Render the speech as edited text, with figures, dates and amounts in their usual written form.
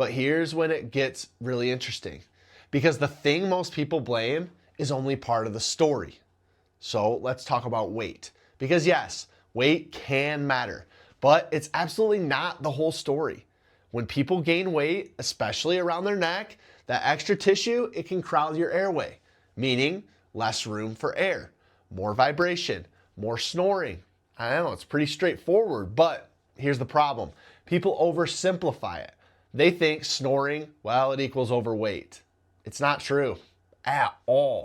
But here's when it gets really interesting, because the thing most people blame is only part of the story. So let's talk about weight. Because yes, weight can matter, but it's absolutely not the whole story. When people gain weight, especially around their neck, that extra tissue, it can crowd your airway, meaning less room for air, more vibration, more snoring. I know, it's pretty straightforward, but here's the problem. People oversimplify it. They think snoring, well, it equals overweight. It's not true at all.